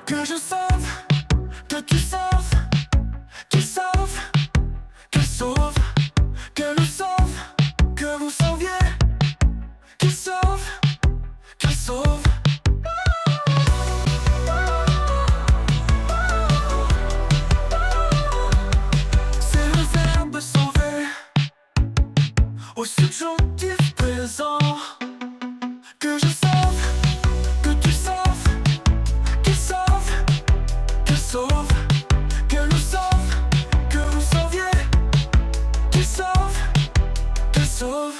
Que je sauve, que tu sauves, qu'il sauve, qu'elle sauve, que nous sauve, que vous sauviez, qu'il sauve, qu'elle sauve. C'est le verbe sauver au subjonctif présent. Que je sauve, que tu sauves, qu'il sauve, qu'elle sauve, que nous sauve, que vous sauviez, qu'il sauve, qu'elle sauve.